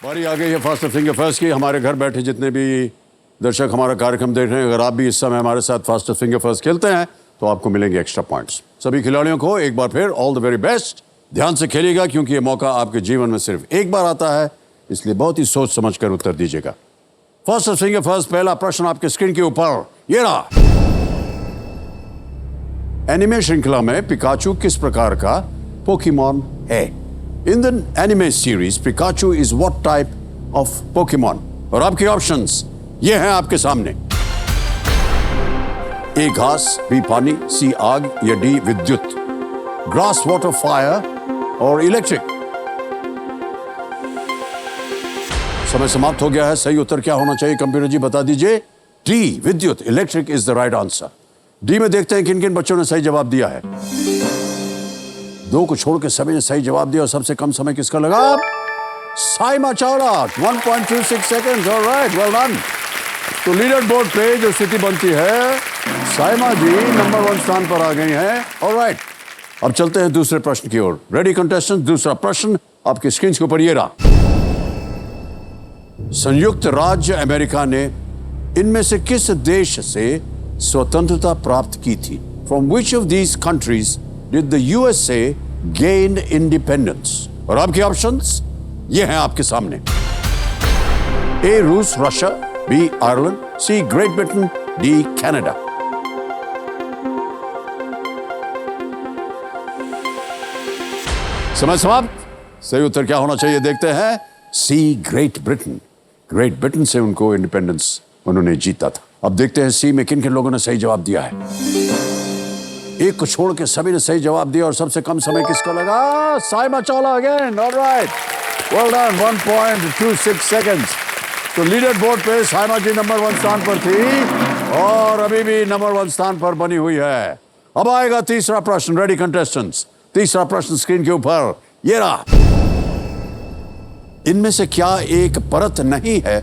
बारी आ गई है फास्ट फिंगर फर्स्ट की। हमारे घर बैठे जितने भी दर्शक हमारा कार्यक्रम देख रहे हैं, अगर आप भी इस समय हमारे साथ फास्ट फिंगर फर्स्ट खेलते हैं तो आपको मिलेंगे एक्स्ट्रा पॉइंट्स। सभी खिलाड़ियों को एक बार फिर ऑल द वेरी बेस्ट। ध्यान से खेलिएगा क्योंकि ये मौका आपके जीवन में सिर्फ एक बार आता है, इसलिए बहुत ही सोच समझकर उत्तर दीजिएगा। फास्ट फिंगर फर्स्ट पहला प्रश्न आपके स्क्रीन के ऊपर ये रहा। एनिमे श्रृंखला में पिकाचू किस प्रकार का पोकेमॉन है? In the anime series Pikachu is what type of Pokemon? और आपके ऑप्शंस ये हैं आपके सामने। ए घास, बी पानी, सी आग या डी विद्युत। ग्रास, वाटर, फायर और इलेक्ट्रिक। समय समाप्त हो गया है। सही उत्तर क्या होना चाहिए कंप्यूटर जी बता दीजिए। डी विद्युत, electric is the right answer. D में देखते हैं किन किन बच्चों ने सही जवाब दिया है। दो को छोड़ के सभी ने सही जवाब दिया और सबसे कम समय किसका लगा? Saima Chawla 1.26 seconds. Alright, well done. तो लीडर बोर्ड पे जो स्थिति बनती है, साइमा जी नंबर 1 स्थान पर आ गई हैं। ऑलराइट, अब चलते हैं दूसरे प्रश्न की ओर। रेडी कंटेस्टेंट, दूसरा प्रश्न आपकी स्क्रीन के ऊपर ये रहा। संयुक्त राज्य अमेरिका ने इनमें से किस देश से स्वतंत्रता प्राप्त की थी? From which of these countries did the USA gain independence? और आपके ऑप्शंस ये हैं आपके सामने। ए रूस, रशिया, बी आयरलैंड, सी ग्रेट ब्रिटेन, डी कनाडा। समय समाप्त। सही उत्तर क्या होना चाहिए देखते हैं। सी ग्रेट ब्रिटेन। ग्रेट ब्रिटेन से उनको इंडिपेंडेंस उन्होंने जीता था। अब देखते हैं सी में किन किन लोगों ने सही जवाब दिया है। एक को छोड़ के सभी ने सही जवाब दिया और सबसे कम समय किसका लगा? Saima Chawla again. Alright, well done. 1.26 seconds. तो लीडर बोर्ड पे साइमा जी नंबर 1 स्थान पर थी और अभी भी नंबर 1 स्थान पर बनी हुई है। अब आएगा तीसरा प्रश्न। रेडी कंटेस्टेंट्स, तीसरा प्रश्न स्क्रीन के ऊपर ये रहा। इनमें से क्या एक परत नहीं है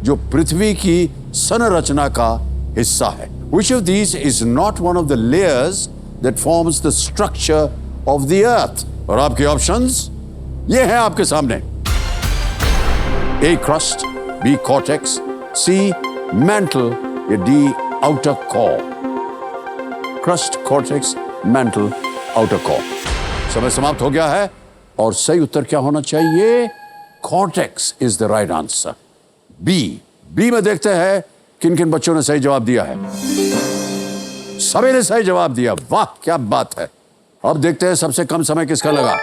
जो पृथ्वी की संरचना का हिस्सा है? Which of these is not one of the layers that forms the structure of the earth? और आपके ऑप्शंस ये हैं आपके सामने। A crust, B cortex, C mantle या D outer core। Crust, cortex, mantle, outer core। समय समाप्त हो गया है और सही उत्तर क्या होना चाहिए? Cortex is the right answer. B में देखते हैं किन किन बच्चों ने सही जवाब दिया है। सभी ने सही जवाब दिया। वाह क्या बात है। अब देखते हैं सबसे कम समय किसका लगा।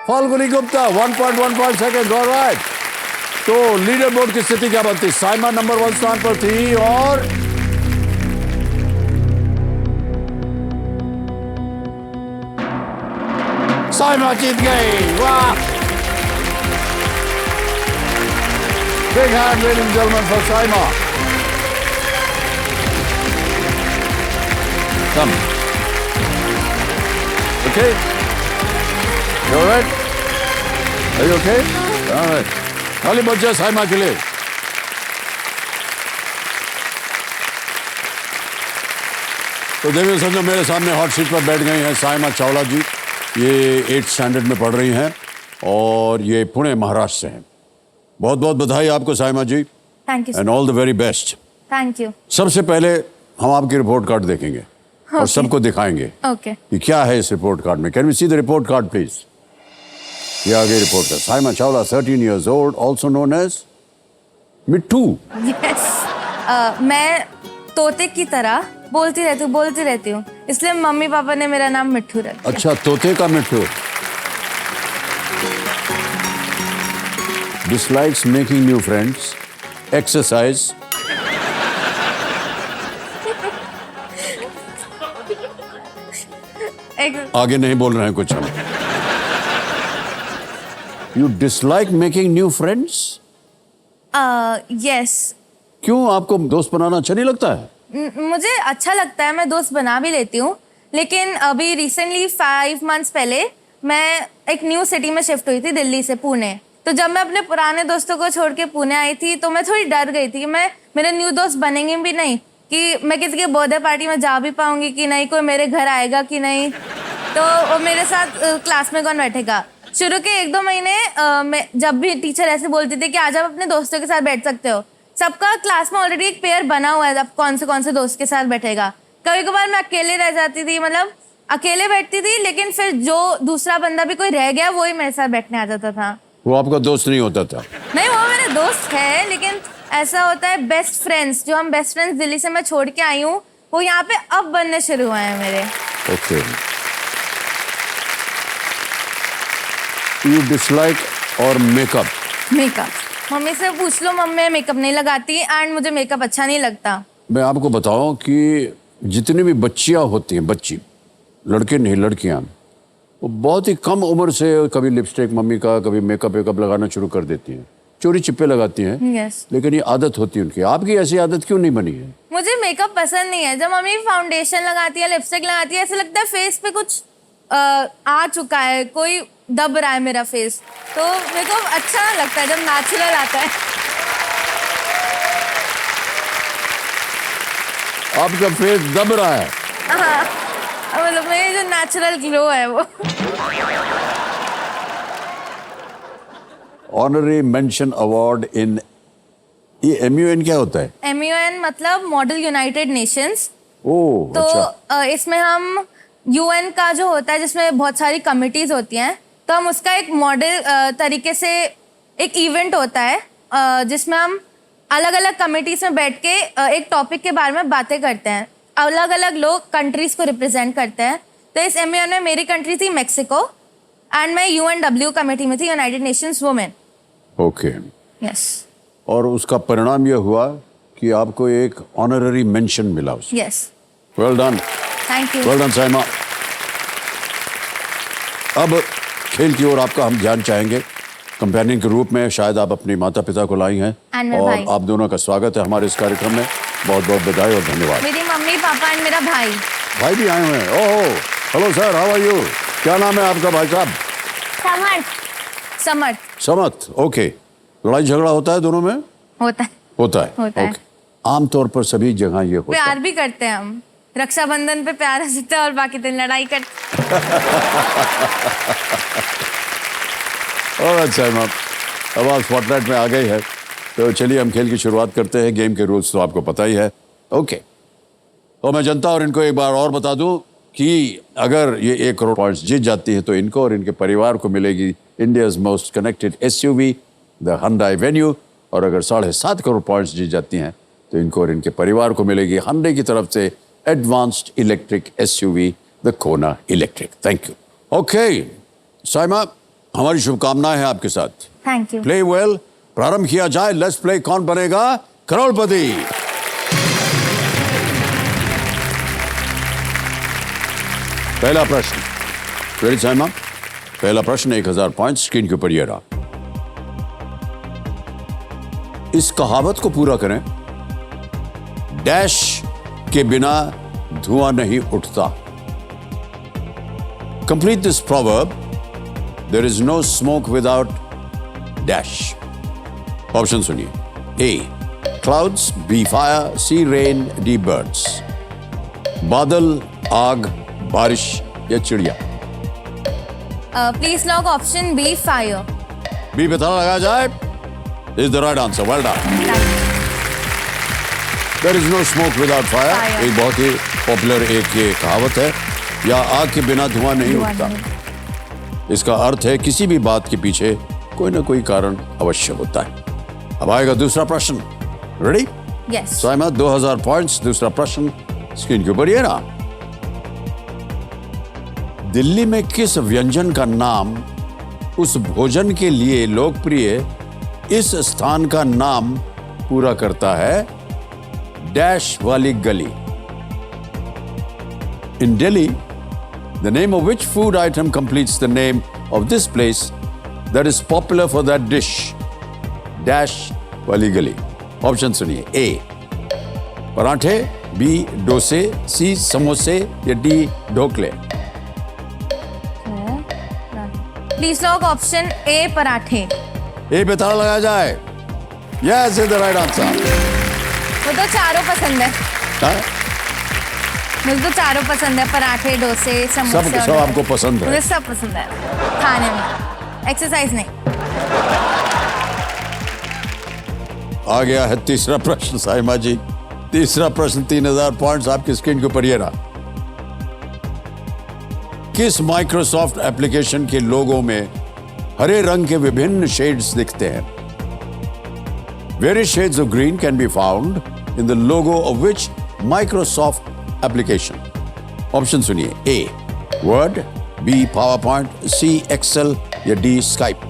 फाल्गुनी गुप्ता 1.15 सेकंड। ऑलराइट, तो लीडर बोर्ड की स्थिति क्या बनती? साइमा नंबर 1 स्थान पर थी और साइमा जीत गई। वाह, big hand ladies and gentlemen for Saima. Come. Okay? You all right? Are you okay? All right. खाली बच जाए साइमा के लिए। तो देखिए समझो मेरे सामने हॉट सीट पर बैठ गई हैं साइमा चावला जी। ये 8th स्टैंडर्ड में पढ़ रही हैं और ये पुणे महाराष्ट्र से हैं। बहुत बहुत बधाई आपको Saima ji. Thank you and all the very best. Thank you. सबसे पहले हम आपकी रिपोर्ट कार्ड देखेंगे और सबको दिखाएंगे ओके कि क्या है इस रिपोर्ट कार्ड में। Can we see the report card please? ये आ गई report card. Saima Chawla 13 years old, also known as मिट्टू। यस, मैं तोते की तरह बोलती रहती हूँ, इसलिए मम्मी पापा ने मेरा नाम मिट्ठू रख दिया। अच्छा, तोते का मिट्टू। Dislikes making new friends, exercise, आगे नहीं बोल रहे हैं कुछ हम। You dislike making new friends? Yes, क्यों, आपको दोस्त बनाना अच्छा नहीं लगता है? मुझे अच्छा लगता है, मैं दोस्त बना भी लेती हूँ, लेकिन अभी रिसेंटली 5 months पहले मैं एक न्यू सिटी में शिफ्ट हुई थी, दिल्ली से पुणे। तो जब मैं अपने पुराने दोस्तों को छोड़ के पुणे आई थी तो मैं थोड़ी डर गई थी कि मेरे न्यू दोस्त बनेंगे भी नहीं, कि मैं किसी के बर्थडे पार्टी में जा भी पाऊंगी कि नहीं, कोई मेरे घर आएगा कि नहीं, तो वो मेरे साथ क्लास में कौन बैठेगा। शुरू के 1-2 महीने मैं जब भी टीचर ऐसे बोलती थी कि आज आप अपने दोस्तों के साथ बैठ सकते हो, सबका क्लास में ऑलरेडी एक पेयर बना हुआ है, अब कौन से दोस्त के साथ बैठेगा। कभी कभार मैं अकेले रह जाती थी, मतलब अकेले बैठती थी, लेकिन फिर जो दूसरा बंदा भी कोई रह गया वही मेरे साथ बैठने आ जाता था। वो आपका दोस्त नहीं होता था? नहीं, वो मेरा दोस्त है, लेकिन ऐसा होता है बेस्ट फ्रेंड्स, जो हम बेस्ट फ्रेंड्स दिल्ली से मैं छोड़ के आई हूँ, वो यहाँ पे अब बनने शुरू हुए हैं मेरे। ओके। यू डिसलाइक और मेकअप? मेकअप मम्मी से पूछ लो, मम्मी मेकअप नहीं लगाती एंड मुझे मेकअप अच्छा नहीं लगता। मैं आपको बताऊं कि जितनी भी बच्चियां होती हैं, बच्ची, लड़के नहीं लड़कियां, वो बहुत ही कम उम्र से कभी लिपस्टिक मम्मी का, कभी मेकअप वेकअप लगाना शुरू कर देती हैं, चोरी चिप्पे लगाती हैं। Yes. लेकिन ये आदत होती है उनकी। आपकी ऐसी आदत क्यों नहीं बनी है? मुझे मेकअप पसंद नहीं है। जब मम्मी फाउंडेशन लगाती है, लिपस्टिक लगाती है, ऐसा लगता है फेस पे कुछ आ चुका है, कोई दब रहा है मेरा फेस, तो मेरे को अच्छा लगता है जब नेचुरल आता है। आपका फेस दब रहा है? हाँ, मतलब मेरी जो नेचुरल ग्लो है वो। ऑनररी मेंशन अवार्ड इन, ये MUN क्या होता है? MUN मतलब मॉडल यूनाइटेड नेशंस। ओह, तो अच्छा। इसमें हम UN का जो होता है, जिसमें बहुत सारी कमिटीज होती हैं, तो हम उसका एक मॉडल तरीके से एक इवेंट होता है जिसमें हम अलग अलग कमिटीज में बैठ के एक टॉपिक के बारे में बातें करते हैं। अलग अलग लोग कंट्रीज को रिप्रेजेंट करते हैं। तो इस MUN में मेरी कंट्री थी मेक्सिको एंड मैं UNW कमेटी में थी, United Nations women. Okay. Yes. और उसका परिणाम यह हुआ कि आपको एक ऑनररी मेंशन मिला उसमें। Yes. Well done. Thank you. Well done Saima. अब खेल की ओर आपका हम ध्यान चाहेंगे। कंपेनियन के रूप में शायद आप अपने माता पिता को लाई हैं, और आप दोनों का स्वागत है हमारे इस कार्यक्रम में। बहुत बहुत बधाई और धन्यवाद। मेरी मम्मी पापा एंड मेरा भाई। भाई भी आए हुए हैं। Oh, hello sir, how are you? क्या नाम है आपका भाई साहब? समर्थ। समर्थ। समर्थ, ओके। लड़ाई झगड़ा होता है दोनों में? होता है। होता है। होता है। ओके। आमतौर पर सभी जगह ये होता है। प्यार भी करते हैं हम, रक्षाबंधन पे प्यार हंसते हैं और बाकी दिन लड़ाई करते। अच्छा मैम, अब आप स्पॉटलाइट में आ गई है, तो चलिए हम खेल की शुरुआत करते हैं। गेम के रूल्स तो आपको पता ही है। ओके, तो मैं जनता और इनको एक बार और बता दूं कि अगर ये 1 करोड़ पॉइंट्स जीत जाती है तो इनको और इनके परिवार को मिलेगी India's most connected SUV, the Hyundai Venue। और अगर 7.5 करोड़ पॉइंट्स जीत जाती हैं तो इनको और इनके परिवार को मिलेगी Hyundai की तरफ से advanced electric SUV, the Kona electric. Thank you. Okay Saima, हमारी शुभकामनाएं हैं आपके साथ। Thank you. Play well. प्रारंभ किया जाए। Let's play. कौन बनेगा करोड़पति? पहला प्रश्न, रेडी साइमा? पहला प्रश्न 1000 पॉइंट्स स्क्रीन के ऊपर ये रहा। इस कहावत को पूरा करें। डैश के बिना धुआं नहीं उठता। Complete this proverb. There is no smoke without dash. Option सुनिए। A clouds, B fire, C rain, D birds. बादल, आग, बारिश या चिड़िया? Please lock option B fire. B पे ताला लगाया जाए। Is the right answer. Well done. There is no smoke without fire एक बहुत ही पॉपुलर एक ये कहावत है, या आग के बिना धुआं नहीं उठता। इसका अर्थ है किसी भी बात के पीछे कोई ना कोई कारण अवश्य होता है। अब आएगा दूसरा प्रश्न। रेडी? यस। साइमा, 2000 पॉइंट्स। दूसरा प्रश्न स्क्रीन के ऊपर ये रहा। दिल्ली में किस व्यंजन का नाम उस भोजन के लिए लोकप्रिय इस स्थान का नाम पूरा करता है? डैश वाली गली। इन Delhi, the name of which food item completes the name of this place that is popular for that dish? Dash वाली गली। ऑप्शन सुनिए। A पराठे, B डोसे, C समोसे या D ढोकले? प्लीज लॉक ऑप्शन A पराठे। ए पे ताला लगाया जाए। Yes is the right answer। वो तो चारों पसंद है। हाँ? मुझे तो चारों पसंद है, पराठे, डोसे, समोसे। सब आपको पसंद है? मुझे सब पसंद है खाने में। एक्सरसाइज नहीं। आ गया है तीसरा प्रश्न साइमा जी। तीसरा प्रश्न 3000 पॉइंट्स आपकी स्क्रीन के ऊपर ये रहा। किस माइक्रोसॉफ्ट एप्लीकेशन के लोगो में हरे रंग के विभिन्न शेड्स दिखते हैं? Various shades of green can be found in the logo of which Microsoft application? Option सुनिए। A Word, B PowerPoint, C Excel या D Skype?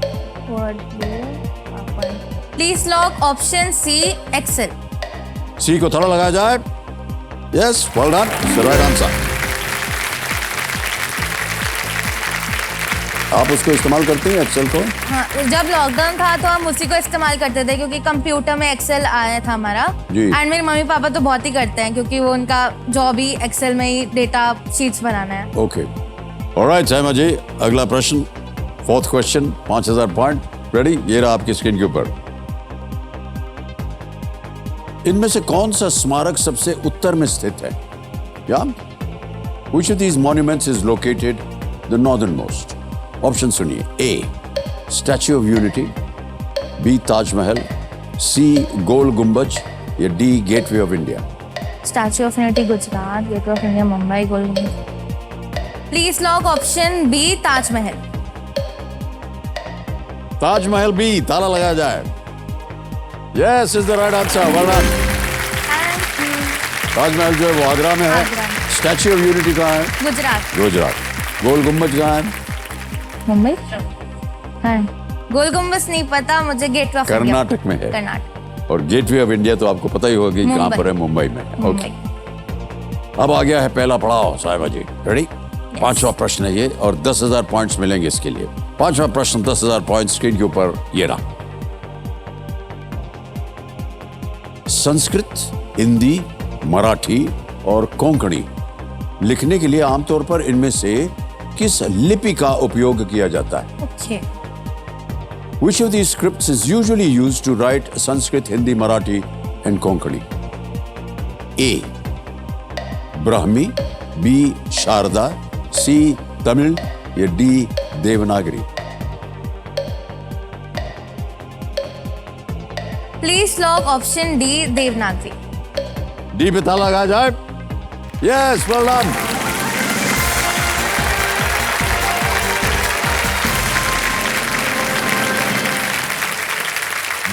Please lock option C Excel. C को थोड़ा लगाया जाए। Yes, well done. It's the right answer. आप उसको इस्तेमाल करते हैं एक्सेल को? हाँ, जब लॉकडाउन था तो हम उसी को इस्तेमाल करते थे क्योंकि कंप्यूटर में एक्सेल आया था हमारा। जी। एंड मेरे मम्मी पापा तो बहुत ही करते हैं क्योंकि वो उनका जॉब ही एक्सेल में ही डेटा शीट्स बनाना है। ओके, ऑलराइट साइमा जी, अगला प्रश्न, फोर्थ क्वेश्चन, 5000 पॉइंट रेडी। ये रहा आपकी स्क्रीन के ऊपर। इनमें से कौन सा स्मारक सबसे उत्तर में स्थित है? या Which of these monuments is located the northernmost? Option सुनिए। A statue of unity, B Taj Mahal, C Gol Gumbaz या D gateway of India? Statue of unity Gujarat, gateway of India Mumbai, golden. Please lock option B Taj Mahal. Taj Mahal B, ताला लगाया जाए। Yes is the right answer. Well done. Taj Mahal जो है वो आगरा में है। आगरा में। स्टैच्यू ऑफ यूनिटी कहाँ है? गुजरात। गुजरात। गोल गुम्बज कहाँ है? मुंबई। हाँ। गोल गुम्बद नहीं पता मुझे, गेटवे ऑफ इंडिया कर्नाटक में है। कर्नाटक। और गेटवे ऑफ इंडिया तो आपको पता ही होगा कि कहाँ मुंबई। पर है, मुंबई में है। मुंबई। ओके, अब आ गया है पहला पड़ाव साहिबा जी, रेडी? पांचवा प्रश्न है ये और 10,000 पॉइंट्स मिलेंगे इसके लिए। पांचवा प्रश्न 10,000 पॉइंट स्क्रीन के ऊपर ये रहा। संस्कृत, हिंदी, मराठी और कोंकणी लिखने के लिए आमतौर पर इनमें से किस लिपि का उपयोग किया जाता है? Okay. Which of these scripts is usually used to write Sanskrit, Hindi, Marathi and Konkani? A Brahmi, B Sharada, C Tamil या D Devanagari? Please lock option D Devanagari. D पे ताला लगाया जाए। Yes, well done.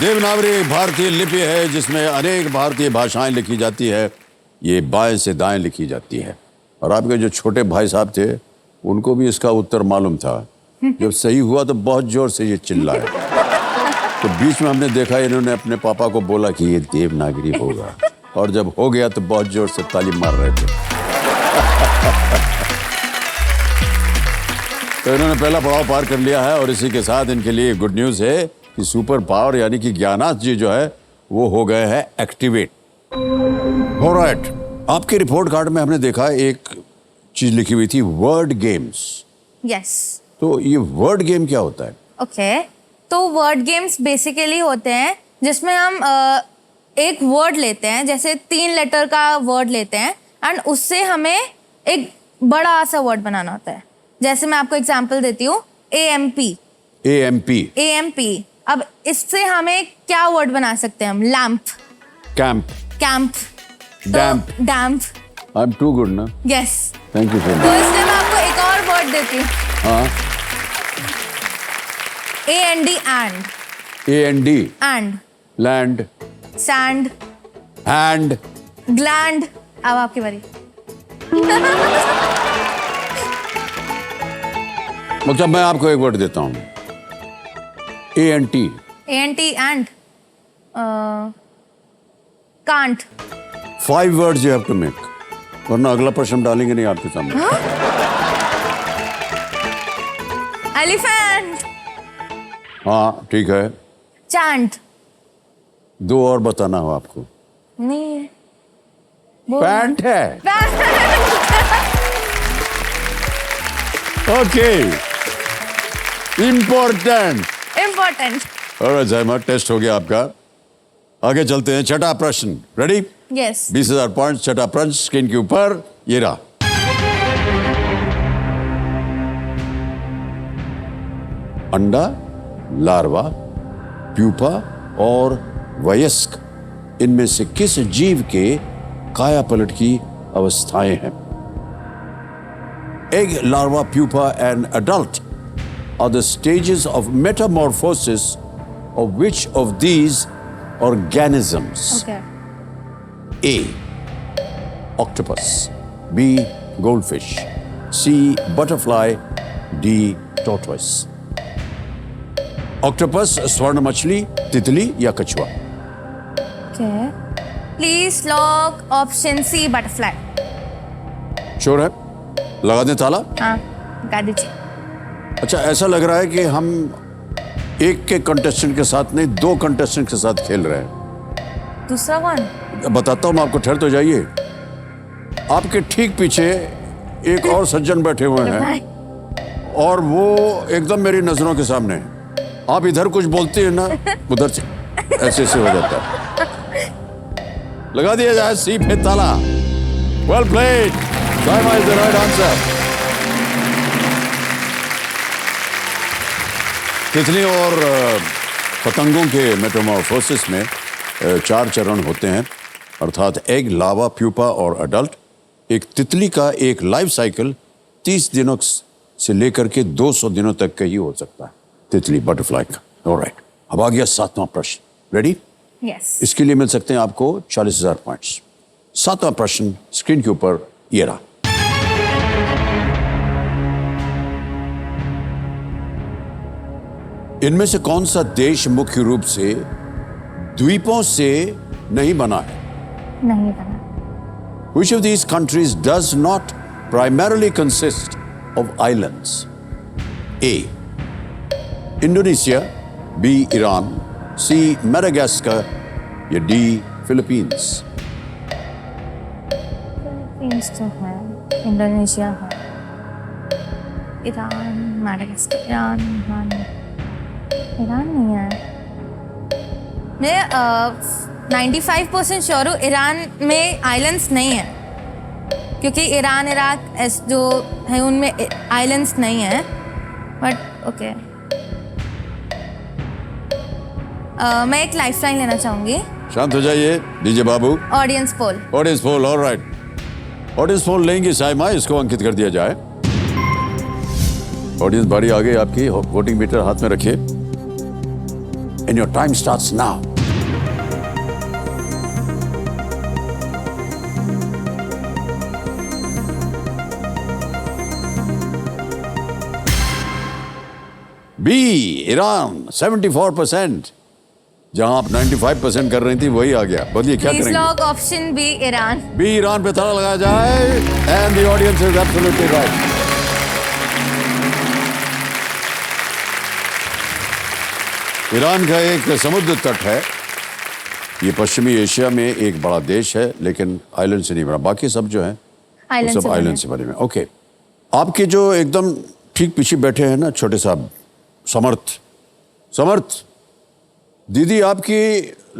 देवनागरी एक भारतीय लिपि है जिसमें अनेक भारतीय भाषाएं लिखी जाती है। ये बाएं से दाएं लिखी जाती है। और आपके जो छोटे भाई साहब थे उनको भी इसका उत्तर मालूम था। जब सही हुआ तो बहुत जोर से ये चिल्लाए। तो बीच में हमने देखा इन्होंने अपने पापा को बोला कि ये देवनागरी होगा, और जब हो गया तो बहुत जोर से ताली मार रहे थे। तो इन्होंने पहला पड़ाव पार कर लिया है और इसी के साथ इनके लिए गुड न्यूज है कि सुपर पावर यानी कि ज्ञानाथ जी जो है वो हो गए हैं एक्टिवेट। ऑलराइट, आपके रिपोर्ट कार्ड में हमने देखा एक चीज लिखी हुई थी, वर्ड गेम्स। यस। तो ये वर्ड गेम क्या होता है? ओके, तो वर्ड गेम्स बेसिकली होते हैं जिसमें हम एक वर्ड लेते हैं, जैसे 3 लेटर का वर्ड लेते हैं एंड उससे हमें एक बड़ा सा वर्ड बनाना होता है। जैसे मैं आपको एग्जांपल देती हूँ, AMP। AMP। AMP। अब इससे हमें क्या वर्ड बना सकते हैं हम? Lamp, camp, camp, damp. Damp. I am too good ना। यस। थैंक यू सो तो मच। इसलिए मैं आपको एक और वर्ड देती हूँ, हाँ, AND, and, AND, and, land, sand, hand. Gland. अब आपकी बारी। मतलब मैं आपको एक वर्ड देता हूँ, ANT। ANT, and, can't. 5 words you have to make, वरना अगला प्रश्न डालेंगे नहीं आपके सामने। एलिफेंट। हाँ ठीक है, चैंट। 2 और बताना हो आपको। नहीं है। पैंट है। Okay, important. Important. Alright Zaima, test हो गया आपका। आगे चलते हैं, छठा प्रश्न, रेडी? यस। 20,000 पॉइंट। छठा प्रश्न स्क्रीन के ऊपर ये रहा। अंडा, लार्वा, प्यूपा और वयस्क इनमें से किस जीव के कायापलट की अवस्थाएं हैं? Egg, larva, pupa and adult are the stages of metamorphosis of which of these organisms? Okay A. Octopus. B. Goldfish. C. Butterfly. D. Tortoise. Octopus, स्वर्ण मछली, तितली या कछुआ? Okay please lock option C butterfly. Sure है? लगा दें ताला? हाँ गा दीजिए। अच्छा, ऐसा लग रहा है कि हम एक के कंटेस्टेंट के साथ नहीं, दो कंटेस्टेंट के साथ खेल रहे हैं। दूसरा कौन? बताता हूं मैं आपको, ठहर तो जाइए। आपके ठीक पीछे एक और सज्जन बैठे हुए हैं और वो एकदम मेरी नजरों के सामने है। आप इधर कुछ बोलते हैं ना, उधर से ऐसे ऐसे हो जाता है। लगा दिया जाए सी पे ताला। Well played, Saima is the right answer. तितली और पतंगों के मेटामॉर्फोसिस में 4 चरण होते हैं, अर्थात एग, लावा, प्यूपा और अडल्ट। एक तितली का एक लाइफ साइकिल 30 दिनों से लेकर के 200 दिनों तक का ही हो सकता है, तितली, बटरफ्लाई का। ऑलराइट, अब आ गया 7वां प्रश्न। रेडी? यस। इसके लिए मिल सकते हैं आपको 40,000 पॉइंट्स। 7वां प्रश्न स्क्रीन के ऊपर ये रहा। इनमें से कौन सा देश मुख्य रूप से द्वीपों से नहीं बना है? नहीं बना। Which of these countries does not primarily consist of islands? A. Indonesia. B. Iran. C. Madagascar. या D. Philippines. फिलीपींस तो है, इंडोनेशिया है, ईरान, मैडागास्कर, ईरान नहीं है। मैं 95% श्योर हूँ ईरान में आइलैंड्स नहीं है, क्योंकि ईरान, इराक जो है उनमें आइलैंड्स नहीं है। बट ओके, मैं एक लाइफलाइन लेना चाहूंगी। शांत हो जाइए, दीजिए बाबू। Audience poll. Audience poll, alright. Audience poll लेंगे साइमा, इसको अंकित कर दिया जाए। ऑडियंस बारी आ गई आपकी, वोटिंग मीटर हाथ में रखिए। And your time starts now. B, Iran 74%। जहां आप 95% कर रही थी वही आ गया। बोलिए क्या प्लीज करेंगे? Lock option B Iran. B, Iran पे ताला लगाया जाए। And the audience is absolutely right. Iran का एक समुद्र तट है। ये पश्चिमी एशिया में एक बड़ा देश है, लेकिन आइलैंड से नहीं बना। बाकी सब जो है वो सब आइलैंड से बने हुए। ओके, आपके जो एकदम ठीक पीछे बैठे हैं ना छोटे साहब, समर्थ। समर्थ, दीदी आपकी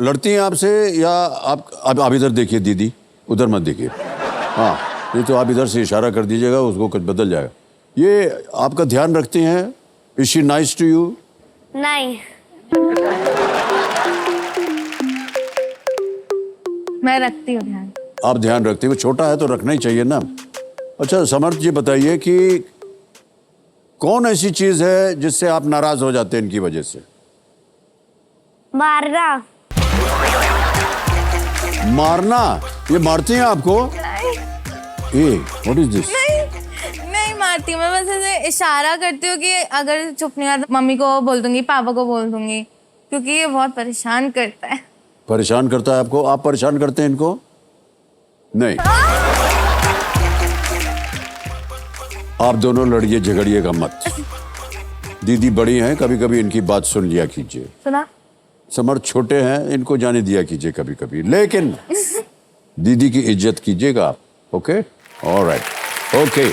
लड़ती हैं आपसे या आप इधर देखिए, दीदी उधर मत देखिए। हाँ, नहीं तो आप इधर से इशारा कर दीजिएगा, उसको कुछ बदल जाएगा। ये आपका ध्यान रखती हैं? Is she nice to you? नहीं। मैं रखती हूँ ध्यान। आप ध्यान रखते हो, छोटा है तो रखना ही चाहिए ना। अच्छा समर्थ जी, बताइए कि कौन ऐसी चीज है जिससे आप नाराज हो जाते हैं इनकी वजह से? मारना। मारना? ये मारती हैं आपको? ए, व्हाट इज दिस? नहीं मारती, मैं बस ऐसे इशारा करती हूँ कि अगर चुप नहीं आता मम्मी को बोल दूंगी, पापा को बोल दूंगी, क्योंकि ये बहुत परेशान करता है। परेशान करता है आपको? आप परेशान करते हैं इनको? नहीं। आप दोनों लड़िए झगड़िएगा मत। दीदी बड़ी हैं, कभी कभी इनकी बात सुन लिया कीजिए। सुना? समर्थ छोटे हैं, इनको जाने दिया कीजिए कभी कभी, लेकिन दीदी की इज्जत कीजिएगा आप। Okay, alright, okay.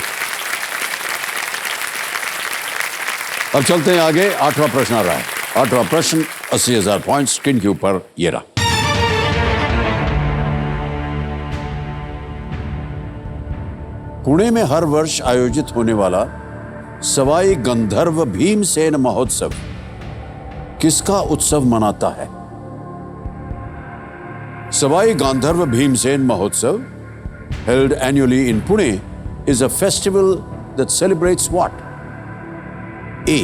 अब चलते हैं आगे। 8वां प्रश्न आ रहा है। 8वां प्रश्न 80,000 पॉइंट स्क्रीन के ऊपर ये रहा। पुणे में हर वर्ष आयोजित होने वाला सवाई गंधर्व भीमसेन महोत्सव किसका उत्सव मनाता है? सवाई गंधर्व भीमसेन महोत्सव, held annually in Pune, is a festival that celebrates what? A.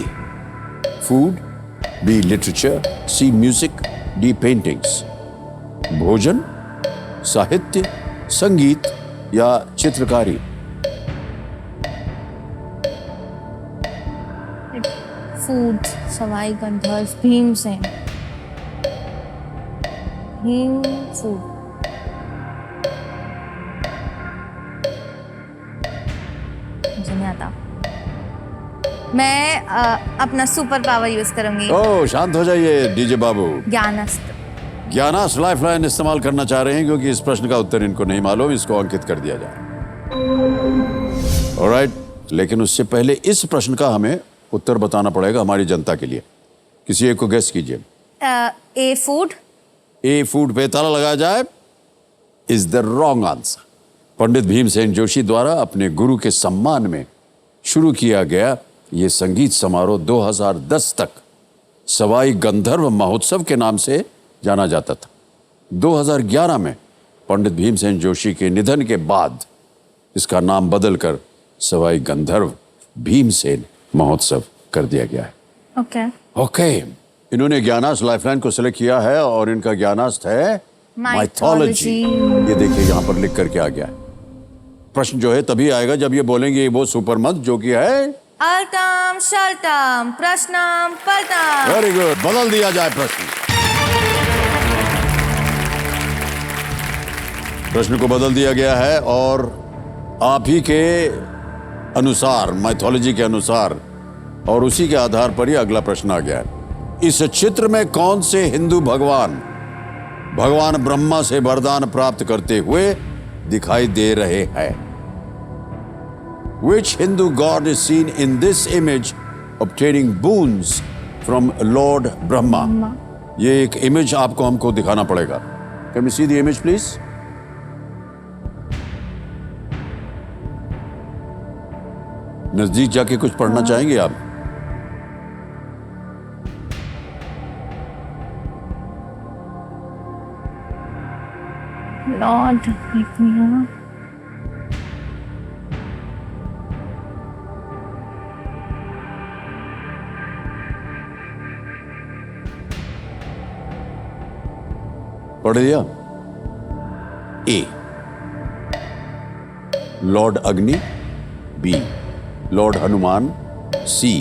Food, B. Literature, C. Music, D. Paintings. भोजन, साहित्य, संगीत या चित्रकारी? Food, Sawai Gandharva Bhimsen, Bhim food. मुझे नहीं आता। मैं अपना सुपर पावर यूज करूंगी। ओह, शांत हो जाइए डीजे बाबू। ज्ञानास्त्र। ज्ञानास्त्र लाइफलाइन इस्तेमाल करना चाह रहे हैं क्योंकि इस प्रश्न का उत्तर इनको नहीं मालूम, इसको अंकित कर दिया जाए। ऑलराइट, लेकिन उससे पहले इस प्रश्न का हमें उत्तर बताना पड़ेगा हमारी जनता के लिए। किसी एक को गेस कीजिए। ए फूड। ए फूड पे ताला लगाया जाए is the wrong answer. Pandit Bhimsen Joshi द्वारा अपने गुरु के सम्मान में शुरू किया गया ये संगीत समारोह 2010 तक सवाई गंधर्व महोत्सव के नाम से जाना जाता था। 2011 में पंडित भीमसेन जोशी के निधन के बाद इसका नाम बदलकर सवाई गंधर्व भीमसेन महोत्सव कर दिया गया है। ओके। इन्होंने ज्ञानास्त्र लाइफलाइन को सिलेक्ट किया है और इनका ज्ञानास्त्र है माइथोलॉजी। ये देखिए यहाँ पर लिख करके आ गया है। प्रश्न जो है तभी आएगा जब ये बोलेंगे वो सुपर मंत्र जो कि है अल्टम शल्टम प्रश्नम पलटम। वेरी गुड, बदल दिया जाए प्रश्न। प्रश्न को बदल दिया गया है और आप ही के अनुसार, माइथोलॉजी के अनुसार और उसी के आधार पर ही अगला प्रश्न आ गया है। इस चित्र में कौन से हिंदू भगवान ब्रह्मा से वरदान प्राप्त करते हुए दिखाई दे रहे हैं? Which Hindu god is seen in this image obtaining boons from Lord Brahma? ये एक इमेज आपको हमको दिखाना पड़ेगा। Can we see the image, please? नजदीक जाके कुछ पढ़ना चाहेंगे आप? लॉर्ड पढ़ लिया? ए लॉर्ड अग्नि, बी लॉर्ड हनुमान, सी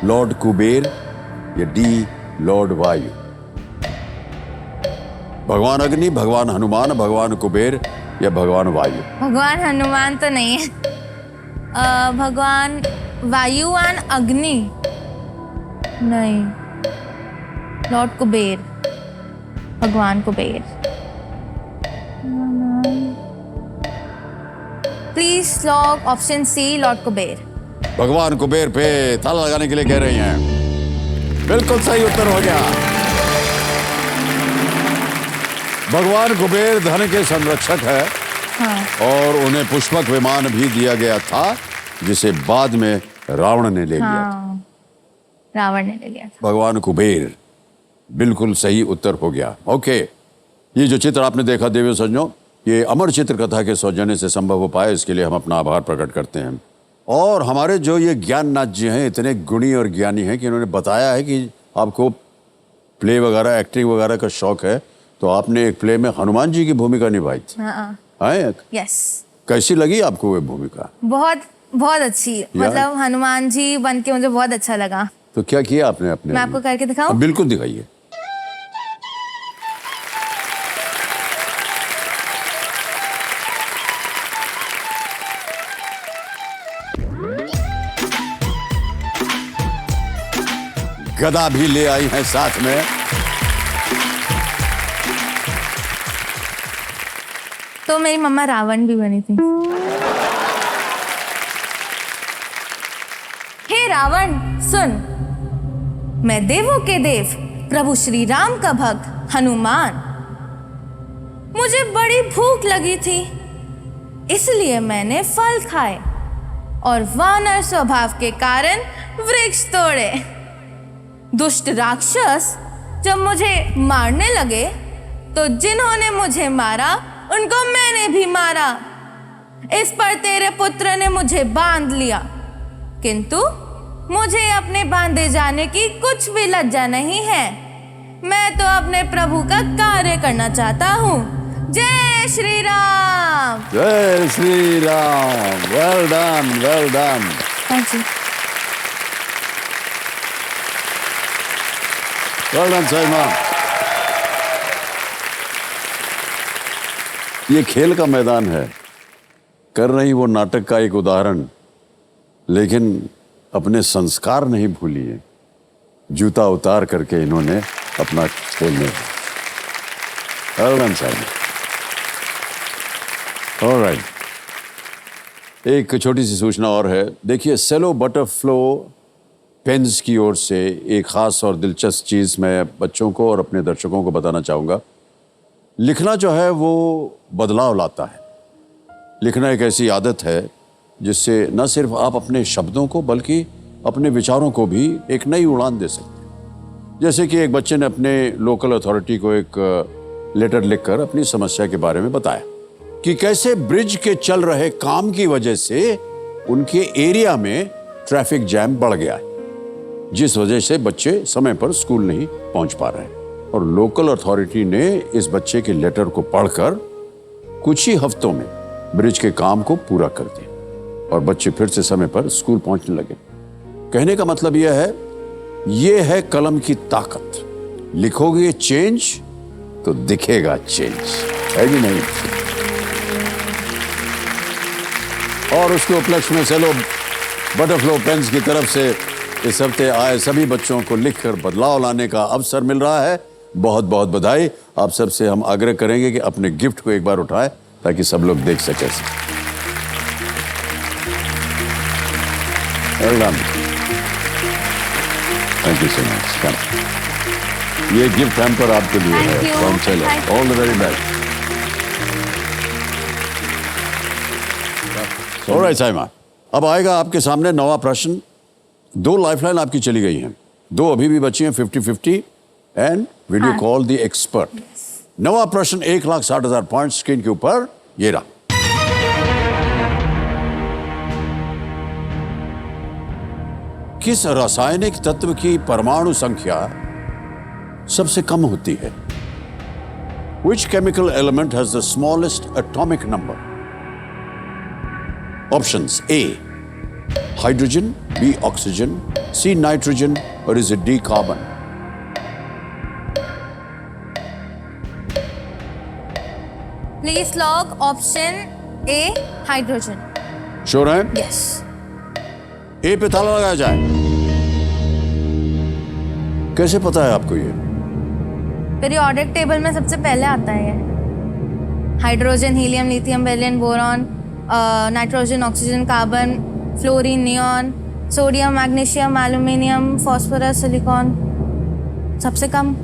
लॉर्ड कुबेर या डी लॉर्ड वायु? भगवान अग्नि, भगवान हनुमान, भगवान कुबेर या भगवान वायु? भगवान हनुमान तो नहीं है। भगवान वायु एंड अग्नि नहीं। लॉर्ड कुबेर, भगवान Kuber. Please lock option C lord Kuber. भगवान कुबेर पे ताला लगाने के लिए कह रही हैं। बिल्कुल सही उत्तर हो गया। भगवान कुबेर धन के संरक्षक है। हाँ। और उन्हें पुष्पक विमान भी दिया गया था जिसे बाद में रावण ने ले लिया था। रावण ने ले लिया था। भगवान कुबेर बिल्कुल सही उत्तर हो गया। ओके, ये जो चित्र आपने देखा देवी सज्जनों, ये अमर चित्र कथा के सौजन्य से संभव हो पाए, इसके लिए हम अपना आभार प्रकट करते हैं। और हमारे जो ये ज्ञाननाथ जी हैं इतने गुणी और ज्ञानी हैं कि इन्होंने बताया है कि आपको प्ले वगैरह, एक्टिंग वगैरह का शौक है, तो आपने एक प्ले में हनुमान जी की भूमिका निभाई थी। यस। कैसी लगी आपको वो भूमिका? बहुत बहुत अच्छी, मतलब हनुमान जी बन के मुझे बहुत अच्छा लगा। तो क्या किया आपने अपने? मैं आपको करके दिखाऊं? बिल्कुल दिखाइए। गदा भी ले आई हैं साथ में। तो मेरी मम्मा रावण भी बनी थी। हे रावण सुन, मैं देवों के देव प्रभु श्री राम का भक्त हनुमान, मुझे बड़ी भूख लगी थी इसलिए मैंने फल खाए। और वानर स्वभाव के कारण वृक्ष तोड़े। दुष्ट राक्षस जब मुझे मारने लगे तो जिन्होंने मुझे मारा उनको मैंने भी मारा। इस पर तेरे पुत्र ने मुझे बांध लिया, किंतु मुझे अपने बांधे जाने की कुछ भी लज्जा नहीं है। मैं तो अपने प्रभु का कार्य करना चाहता हूँ। जय श्री राम। जय Shri Ram. Well done, well done. Thank you. Well done Saima. ये खेल का मैदान है, कर रही वो नाटक का एक उदाहरण, लेकिन अपने संस्कार नहीं भूलिए। जूता उतार करके इन्होंने अपना खेलने। ऑलराइट, एक छोटी सी सूचना और है। देखिए, सेलो बटरफ्लो पेन्स की ओर से एक खास और दिलचस्प चीज मैं बच्चों को और अपने दर्शकों को बताना चाहूंगा। लिखना जो है वो बदलाव लाता है। लिखना एक ऐसी आदत है जिससे न सिर्फ आप अपने शब्दों को बल्कि अपने विचारों को भी एक नई उड़ान दे सकते हैं। जैसे कि एक बच्चे ने अपने लोकल अथॉरिटी को एक लेटर लिखकर अपनी समस्या के बारे में बताया कि कैसे ब्रिज के चल रहे काम की वजह से उनके एरिया में ट्रैफिक जैम बढ़ गया है, जिस वजह से बच्चे समय पर स्कूल नहीं पहुंच पा रहे हैं। और लोकल अथॉरिटी ने इस बच्चे के लेटर को पढ़कर कुछ ही हफ्तों में ब्रिज के काम को पूरा कर दिया और बच्चे फिर से समय पर स्कूल पहुंचने लगे। कहने का मतलब यह है कलम की ताकत। लिखोगे चेंज तो दिखेगा चेंज, है कि नहीं? और उसके उपलक्ष्य में सेलो बटरफ्लो पेन्स की तरफ से इस हफ्ते आए सभी बच्चों को लिखकर बदलाव लाने का अवसर मिल रहा है। बहुत बहुत बधाई। आप सबसे हम आग्रह करेंगे कि अपने गिफ्ट को एक बार उठाएं ताकि सब लोग देख सकें। Thank you so much. ये गिफ्ट हैम्पर आपके लिए है from Cello. All the very best. Alright Saima, अब आएगा आपके सामने नवा प्रश्न। 2 लाइफलाइन आपकी चली गई हैं, 2 अभी भी बची हैं 50-50 and will you call the expert. नवा प्रश्न 1,60,000 पॉइंट स्क्रीन के ऊपर ये रहा। किस रासायनिक तत्व की परमाणु संख्या सबसे कम होती है? Which chemical element has the smallest atomic number? Options: A, hydrogen, B, oxygen, C, nitrogen, or is it D, carbon? Please log option A, hydrogen. Sure है? Yes. A पे ताला लगाया जाए। कैसे पता है आपको ये? पीरियोडिक टेबल में सबसे पहले आता है ये। Hydrogen, helium, lithium, beryllium, boron, nitrogen, oxygen, carbon, fluorine, neon, sodium, magnesium, aluminium, phosphorus, silicon. सबसे कम।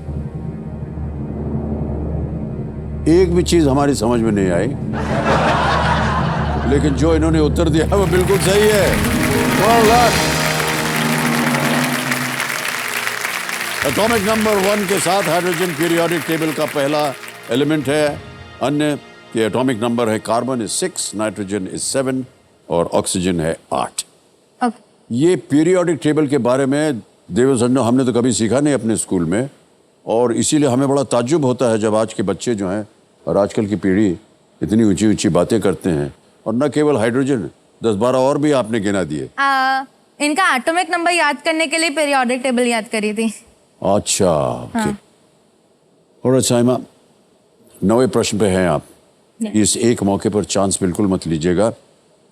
एक भी चीज हमारी समझ में नहीं आई, लेकिन जो इन्होंने उत्तर दिया वो बिल्कुल सही है। एटॉमिक नंबर 1 के साथ हाइड्रोजन पीरियोडिक टेबल का पहला एलिमेंट है। अन्य के एटॉमिक नंबर है कार्बन इज 6, नाइट्रोजन इज 7 और ऑक्सीजन है 8। ये पीरियोडिक टेबल के बारे में देवसंजो हमने तो कभी सीखा नहीं अपने स्कूल में, और इसीलिए हमें बड़ा ताज्जुब होता है जब आज के बच्चे जो हैं और आजकल की पीढ़ी इतनी ऊंची ऊंची बातें करते हैं। और न केवल हाइड्रोजन, 10-12 और भी आपने गिना दिए। इनका एटॉमिक नंबर याद करने के लिए पीरियोडिक टेबल याद करी थी। अच्छा, ओके। और साइमा, 9वें प्रश्न पे हैं आप। इस एक मौके पर चांस बिल्कुल मत लीजिएगा,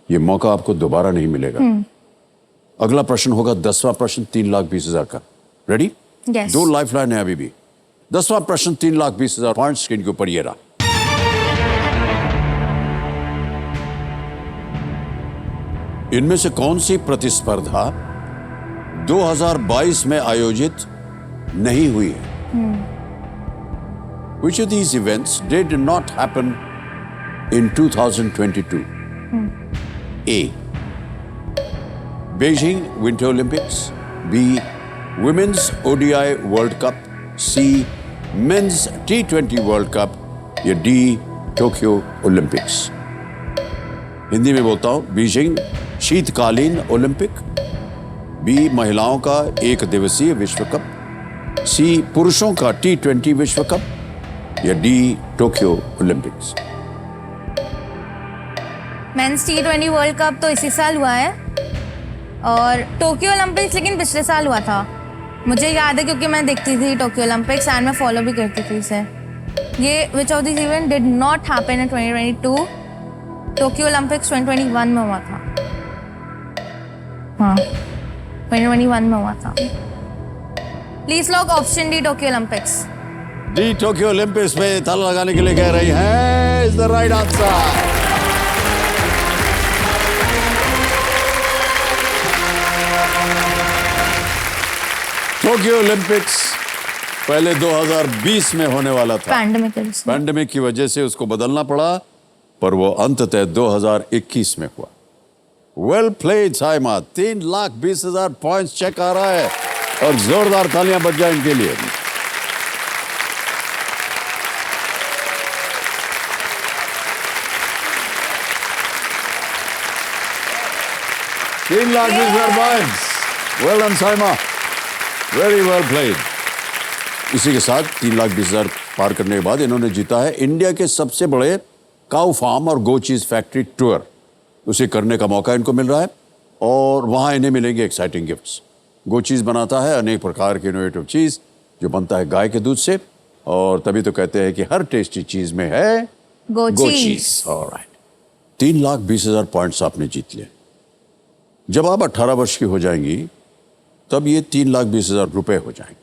ये मौका आपको दोबारा नहीं मिलेगा। अगला प्रश्न होगा 10वां प्रश्न 3,20,000 का। रेडी? Yes. 2 लाइफलाइन है अभी भी। 10वां प्रश्न 3,20,000 पॉइंट स्क्रीन के ऊपर ये रहा। इनमें से कौन सी प्रतिस्पर्धा 2022 में आयोजित नहीं हुई है? Which of these events did not happen in 2022? A. Beijing Winter Olympics, B. Women's ODI World Cup, C. Men's T20 World Cup या D. Tokyo Olympics। हिंदी में बोलता हूं, बीजिंग शीतकालीन ओलंपिक, B. महिलाओं का एक दिवसीय विश्व कप, C. पुरुषों का T20 विश्व कप या D. Tokyo Olympics. Men's T20 world cup तो इसी साल हुआ है और टोक्यो ओलंपिक्स लेकिन पिछले साल हुआ था। मुझे याद है क्योंकि मैं देखती थी टोक्यो ओलंपिक्स एंड मैं फॉलो भी करती थी इसे। ये which of this event did not happen in 2022। Tokyo Olympics 2021 में हुआ था। हाँ, 2021 में हुआ था। Please lock option D Tokyo Olympics. D Tokyo Olympics में ताला लगाने के लिए कह रही है is the right answer. Tokyo Olympics पहले 2020 में होने वाला था। पैंडेमिक की वजह से उसको बदलना पड़ा, पर वो अंततः 2021 में हुआ। Well played Saima. 3,20,000 points cheque आ रहा है और जोरदार तालियां बज जाए इनके लिए। Well done Saima, very well played. इसी के साथ 3,20,000 पार करने के बाद इन्होंने जीता है इंडिया के सबसे बड़े काऊ फार्म और गो चीज फैक्ट्री टूर। उसे करने का मौका इनको मिल रहा है और वहां इन्हें मिलेंगे एक्साइटिंग गिफ्ट्स। गो चीज बनाता है अनेक प्रकार की इनोवेटिव चीज जो बनता है गाय के दूध से, और तभी तो कहते हैं कि हर टेस्टी चीज में है गो चीज। ऑलराइट, 3,20,000 पॉइंट्स आपने जीत लिए। जब आप 18 वर्ष की हो जाएंगी तब ये 3,20,000 रुपए हो जाएंगे।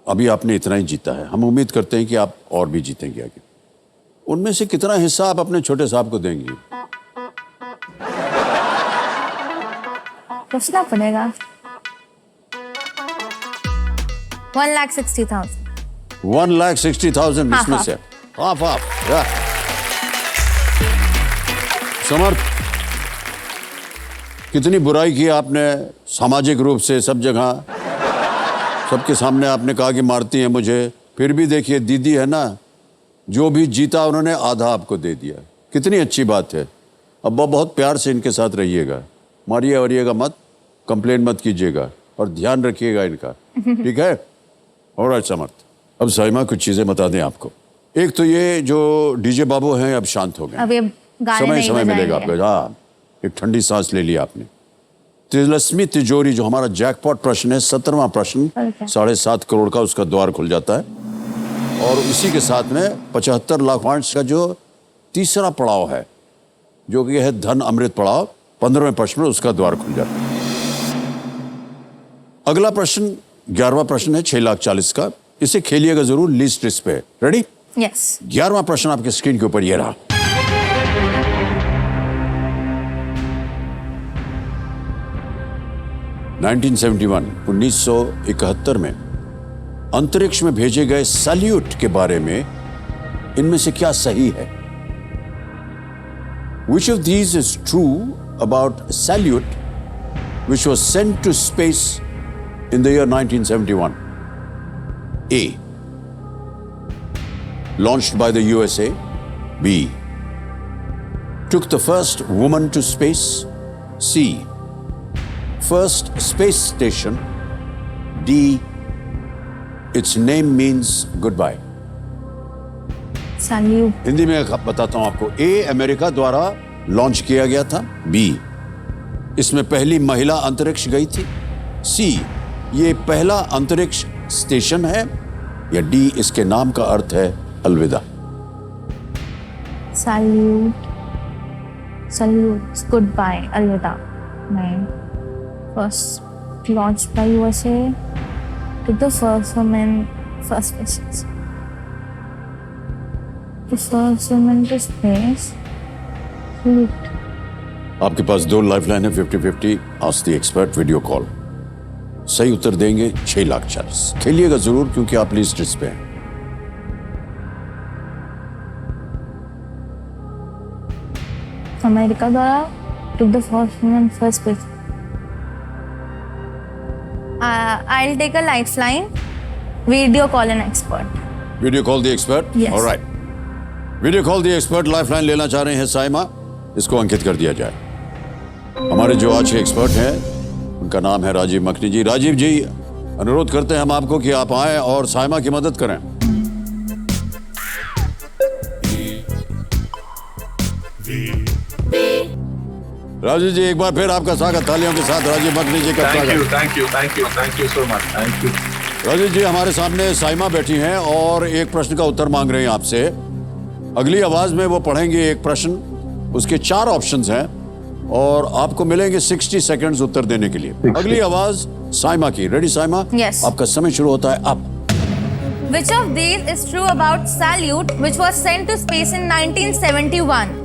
अभी आपने इतना ही जीता है। हम उम्मीद करते हैं कि आप और भी जीतेंगे आगे। उनमें से कितना हिस्सा आप अपने छोटे साहब को देंगी? सोचना पड़ेगा। 1,60,000। 1,60,000 इसमें से हाफ हाफ। समर्थ, कितनी बुराई की आपने सामाजिक रूप से सब जगह, सबके सामने आपने कहा कि मारती हैं मुझे, फिर भी देखिए दीदी है ना, जो भी जीता उन्होंने आधा आपको दे दिया। कितनी अच्छी बात है। अब बहुत प्यार से इनके साथ रहिएगा, मारिए वारिएगा मत, कंप्लेन मत कीजिएगा और ध्यान रखिएगा इनका, ठीक है? ऑलराइट समर्थ, अब साइमा कुछ चीजें बता दें आपको। एक तो ये जो डीजे बाबू हैं अब शांत हो गए, अब ये गाने समय मिलेगा आपको। हाँ, एक ठंडी सांस ले लिया आपने। तिलस्मी तिजोरी जो हमारा जैकपॉट प्रश्न है, 17वां प्रश्न, 7.5 करोड़ का उसका द्वार खुल जाता है और इसी के साथ में 75 लाख पॉइंट्स का जो तीसरा पड़ाव है जो कि है धन अमृत पड़ाव, 15वें प्रश्न में उसका द्वार खुल जाता है। अगला प्रश्न 11वां प्रश्न है 6,40,000 का। इसे खेलिएगा जरूर, लीस्ट रिस्क पे। रेडी? यस। 11वां प्रश्न आपके स्क्रीन के ऊपर ये रहा। (1971) 1971 में अंतरिक्ष में भेजे गए सैल्यूट के बारे में इनमें से क्या सही है? Which of these is true about Salyut, which was sent to space in the year 1971? A. Launched by the USA. B. Took the first woman to space. C. First space station. D. Its name means goodbye. Salute. Hindi में बताता हूं आपको। ए. America द्वारा launch किया गया था। B. इसमें पहली महिला अंतरिक्ष गई थी। सी. ये पहला अंतरिक्ष स्टेशन है। या डी. इसके नाम का अर्थ है अलविदा। सैल्यूट, गुड बाय, अलविदा। नहीं, first launch by USA, took the first woman, first space. The first woman to space. आपके पास 2 लाइफलाइन है, 50-50। Ask the expert video call. सही उत्तर देंगे 6,40,000। खेलिएगा जरूर क्योंकि आप लिस्ट पे हैं। अमेरिका द्वारा took the first woman, first space. I'll take a lifeline. Video call an expert. Video call the expert, Yes. Alright. Video call the expert lifeline लेना चाह रहे हैं साइमा, इसको अंकित कर दिया जाए। हमारे जो आज के एक्सपर्ट हैं उनका नाम है राजीव मखनी जी। राजीव जी, अनुरोध करते हैं हम आपको कि आप आएं और साइमा की मदद करें। राजीव जी, एक बार फिर आपका स्वागत, तालियों के साथ राजीव मखनी जी का स्वागत। Thank you so much. Thank you. Rajiv जी, हमारे सामने साइमा बैठी हैं और एक प्रश्न का उत्तर मांग रही हैं आपसे। अगली आवाज में वो पढ़ेंगे एक प्रश्न, उसके 4 ऑप्शंस हैं और आपको मिलेंगे 60 सेकंड्स उत्तर देने के लिए। 60. अगली आवाज साइमा की। रेडी साइमा? Yes. आपका समय शुरू होता है अब। Which of these is true about Salyut, which was sent to space in 1971?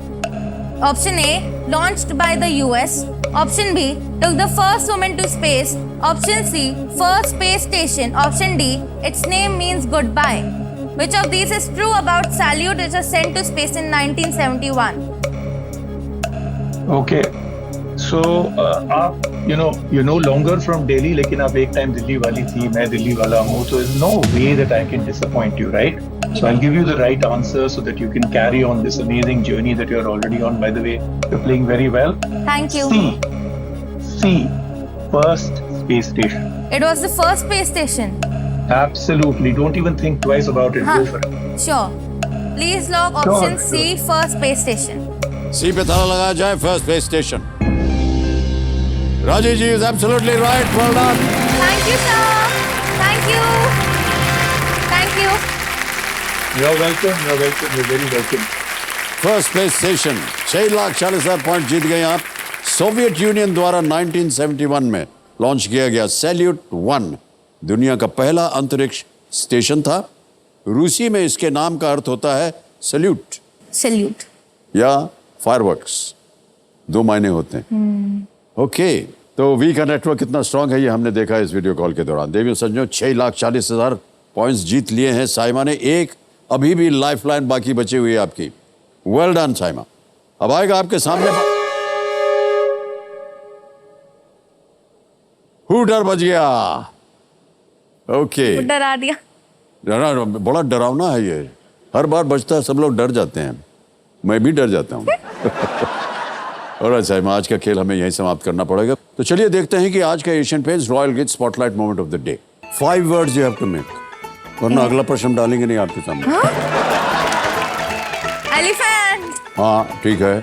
Option A, launched by the US. Option B, took the first woman to space. Option C, first space station. Option D, its name means goodbye. Which of these is true about Salyut, which was sent to space in 1971? Okay. So आप you're no longer from Delhi, लेकिन आप एक time Delhi वाली थी, मैं दिल्ली वाला हूँ, so there's no way that I can disappoint you, right? So I'll give you the right answer so that you can carry on this amazing journey that you're already on. By the way, you're playing very well. Thank you. C, first space station. It was the first space station. Absolutely. Don't even think twice about it. Huh. Go for it. Sure. Please log option Sure, C, first space station. सी पे ताला लगाया जाए, first space station. Rajeev ji is absolutely right, well done. Thank you, sir. Thank you. Thank you. You're welcome. You're welcome. You're very welcome. First space station, 6,40,000 point जीत गए आप। Soviet union द्वारा 1971 में launch किया गया सैल्यूट 1 दुनिया का पहला अंतरिक्ष स्टेशन था। रूसी में इसके नाम का अर्थ होता है सल्यूट Salute. या फायरवर्क्स, 2 मायने होते हैं। ओके, तो वी का नेटवर्क कितना स्ट्रांग है ये हमने देखा इस वीडियो कॉल के दौरान। देवियों सज्जनों, 6,40,000 पॉइंट्स जीत लिए हैं साइमा ने। एक अभी भी लाइफलाइन बाकी बची हुई है आपकी। Well done Saima. अब आएगा आपके सामने हूटर बज गया। ओके, डरा दिया। बड़ा डरावना है ये, हर बार बजता है, सब लोग डर जाते हैं, मैं भी डर जाता हूँ। और साइमा, आज का खेल हमें यहीं समाप्त करना पड़ेगा। तो चलिए देखते हैं कि आज का Asian Paints royal gift spotlight moment of the day. 5 words you have to make, वरना अगला प्रश्न हम डालेंगे नहीं आपके सामने। Elephant. हाँ ठीक है,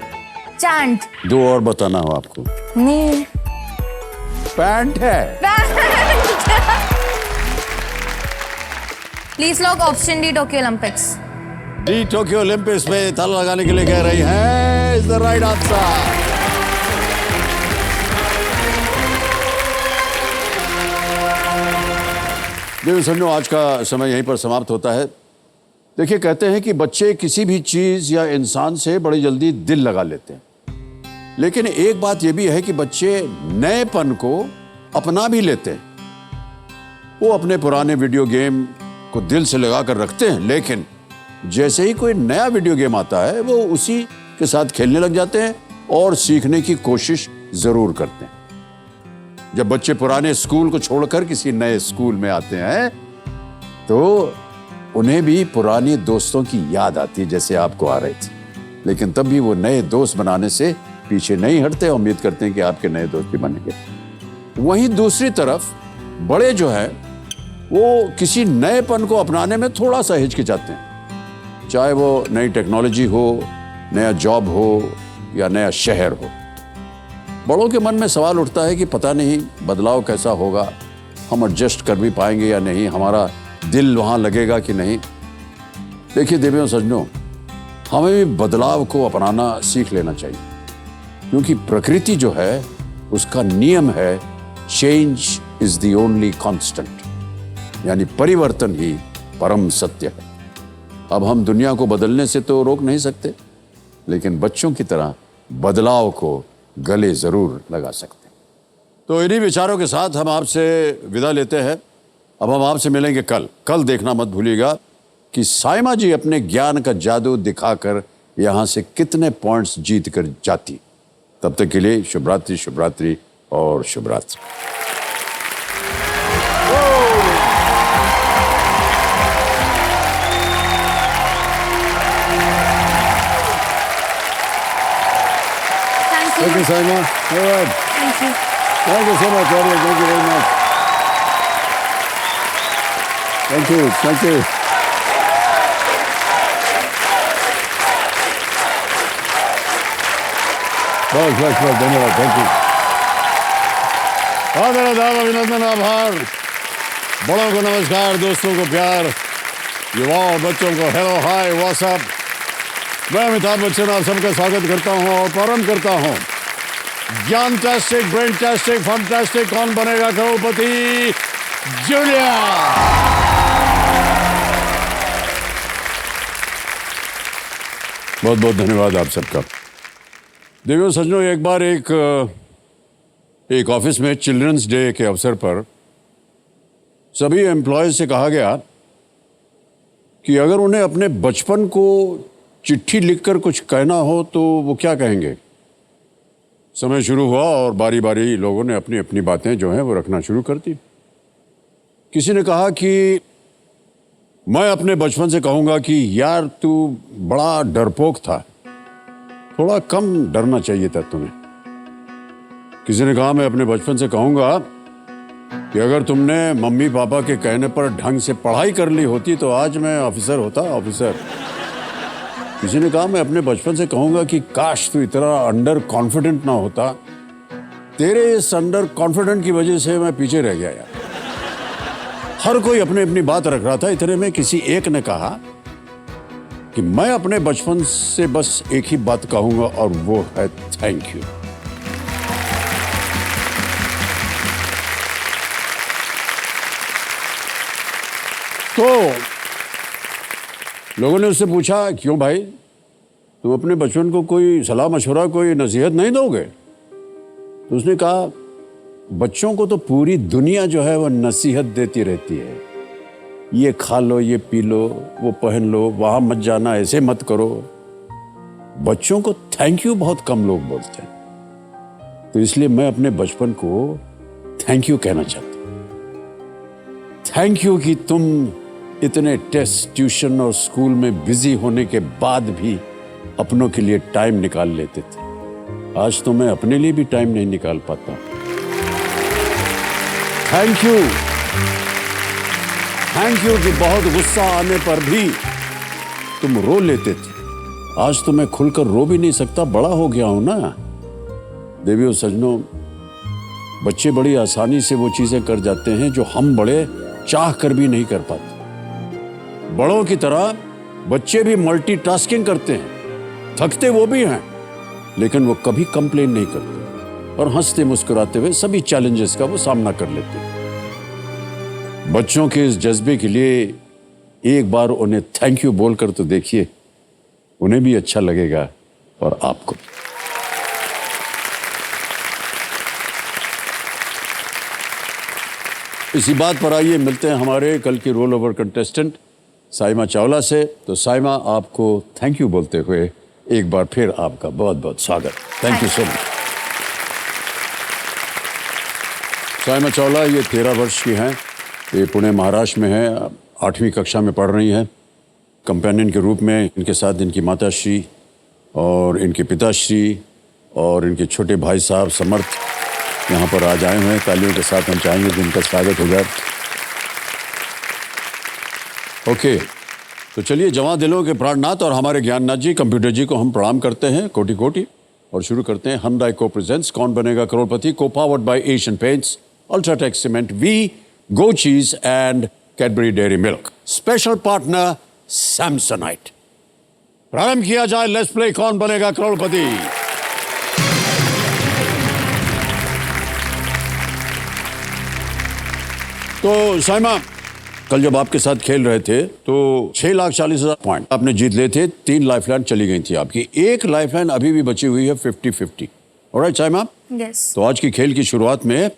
Chant. 2 और बताना हो आपको। नहीं. पैंट है। Please log option D, Tokyo Olympics. D Tokyo Olympics में ताला लगाने के लिए कह रही है इज द राइट आंसर। देखिए समझो, आज का समय यहीं पर समाप्त होता है। देखिए, कहते हैं कि बच्चे किसी भी चीज या इंसान से बड़ी जल्दी दिल लगा लेते हैं, लेकिन एक बात यह भी है कि बच्चे नएपन को अपना भी लेते हैं। वो अपने पुराने वीडियो गेम को दिल से लगा कर रखते हैं, लेकिन जैसे ही कोई नया वीडियो गेम आता है वो उसी के साथ खेलने लग जाते हैं और सीखने की कोशिश जरूर करते हैं। जब बच्चे पुराने स्कूल को छोड़कर किसी नए स्कूल में आते हैं तो उन्हें भी पुराने दोस्तों की याद आती है, जैसे आपको आ रही थी, लेकिन तब भी वो नए दोस्त बनाने से पीछे नहीं हटते, उम्मीद करते हैं कि आपके नए दोस्त भी बनेंगे। वहीं दूसरी तरफ बड़े जो है वो किसी नएपन को अपनाने में थोड़ा सा हिचकिचाते हैं, चाहे वो नई टेक्नोलॉजी हो, नया जॉब हो या नया शहर हो। बड़ों के मन में सवाल उठता है कि पता नहीं बदलाव कैसा होगा, हम एडजस्ट कर भी पाएंगे या नहीं, हमारा दिल वहाँ लगेगा कि नहीं। देखिए देवियों सज्जनों, हमें भी बदलाव को अपनाना सीख लेना चाहिए, क्योंकि प्रकृति जो है उसका नियम है change is the only constant, यानी परिवर्तन ही परम सत्य है। अब हम दुनिया को बदलने से तो रोक नहीं सकते, लेकिन बच्चों की तरह बदलाव को गले जरूर लगा सकते हैं। तो इन्हीं विचारों के साथ हम आपसे विदा लेते हैं। अब हम आपसे मिलेंगे कल देखना मत भूलिएगा कि साइमा जी अपने ज्ञान का जादू दिखाकर यहाँ से कितने पॉइंट्स जीत कर जाती। तब तक के लिए शुभ रात्रि और शुभ रात्रि। Thank you, Saima. All right. Thank you. Thank you so much, Arya. Thank you very much. Thank you. Thank you. बस धन्यवाद. Thank you. और मेरा दाव अभिनंदन आभार. बड़ों को नमस्कार, दोस्तों को प्यार, युवाओं और बच्चों को हेलो हाय व्हाट्सअप. मैं अमिताभ बच्चन आप सबका स्वागत करता हूं और प्रारंभ करता हूं ज्ञानटास्टिक, ब्रेनटास्टिक, फंटास्टिक कौन बनेगा करोड़पति जूनियर. बहुत बहुत धन्यवाद आप सबका. देखो सज्जनों, एक बार एक ऑफिस में चिल्ड्रंस डे के अवसर पर सभी एम्प्लॉयज से कहा गया कि अगर उन्हें अपने बचपन को चिट्ठी लिखकर कुछ कहना हो तो वो क्या कहेंगे. समय शुरू हुआ और बारी बारी लोगों ने अपनी अपनी बातें जो हैं वो रखना शुरू कर दी. किसी ने कहा कि मैं अपने बचपन से कहूँगा कि यार तू बड़ा डरपोक था, थोड़ा कम डरना चाहिए था तुम्हें. किसी ने कहा मैं अपने बचपन से कहूँगा कि अगर तुमने मम्मी पापा के कहने पर ढंग से पढ़ाई कर ली होती तो आज मैं ऑफिसर होता, ऑफिसर. किसी ने कहा मैं अपने बचपन से कहूँगा कि काश तू इतना अंडर कॉन्फिडेंट ना होता, तेरे इस अंडर कॉन्फिडेंट की वजह से मैं पीछे रह गया यार. हर कोई अपनी अपनी बात रख रहा था. इतने में किसी एक ने कहा कि मैं अपने बचपन से बस एक ही बात कहूँगा और वो है थैंक यू. तो लोगों ने उससे पूछा क्यों भाई, तुम अपने बचपन को कोई सलाह मशवरा, कोई नसीहत नहीं दोगे? तो उसने कहा बच्चों को तो पूरी दुनिया जो है वो नसीहत देती रहती है. ये खा लो, ये पी लो, वो पहन लो, वहां मत जाना, ऐसे मत करो. बच्चों को थैंक यू बहुत कम लोग बोलते हैं. तो इसलिए मैं अपने बचपन को थैंक यू कहना चाहता हूं. थैंक यू कि तुम इतने टेस्ट, ट्यूशन और स्कूल में बिजी होने के बाद भी अपनों के लिए टाइम निकाल लेते थे. आज तो मैं अपने लिए भी टाइम नहीं निकाल पाता. Thank you. थैंक यू कि बहुत गुस्सा आने पर भी तुम रो लेते थे. आज तो मैं खुलकर रो भी नहीं सकता, बड़ा हो गया हूं ना. देवियों सज्जनों, बच्चे बड़ी आसानी से वो चीजें कर जाते हैं जो हम बड़े चाह कर भी नहीं कर पाते. बड़ों की तरह बच्चे भी मल्टीटास्किंग करते हैं, थकते वो भी हैं, लेकिन वो कभी कंप्लेन नहीं करते और हंसते मुस्कुराते हुए सभी चैलेंजेस का वो सामना कर लेते हैं. बच्चों के इस जज्बे के लिए एक बार उन्हें थैंक यू बोलकर तो देखिए, उन्हें भी अच्छा लगेगा और आपको. इसी बात पर आइए मिलते हैं हमारे कल की roll over contestant Saima Chawla से. तो साइमा, आपको थैंक यू बोलते हुए एक बार फिर आपका बहुत बहुत स्वागत. Thank you so much. Saima Chawla ये 13 वर्ष की हैं. ये पुणे महाराष्ट्र में है, 8वीं कक्षा में पढ़ रही हैं. कंपेनियन के रूप में इनके साथ इनकी माताश्री और इनके पिताश्री और इनके छोटे भाई साहब समर्थ यहाँ पर आज आए हुए हैं. तालियों के साथ हम चाहेंगे कि इनका स्वागत हो जाए. ओके, तो चलिए जवां दिलों के प्राणनाथ और हमारे ज्ञाननाथ जी, कंप्यूटर जी को हम प्रणाम करते हैं कोटि कोटि और शुरू करते हैं Hyundai को प्रेजेंट्स कौन Banega Crorepati, co powered by Asian Paints, UltraTech Cement, Vi, Go Cheese and Cadbury Dairy Milk. Special partner Samsonite. प्रारंभ किया जाए. लेट्स प्ले कौन बनेगा करोड़पति. तो साइमा, कल जब आपके साथ खेल रहे थे तो 6,40,000 पॉइंट आपने जीत लिए थे. 3 लाइफलाइन चली गई थी आपकी, 1 लाइफलाइन अभी भी बची हुई है 50-50. ऑलराइट साइमा. यस. तो आज की खेल की शुरुआत में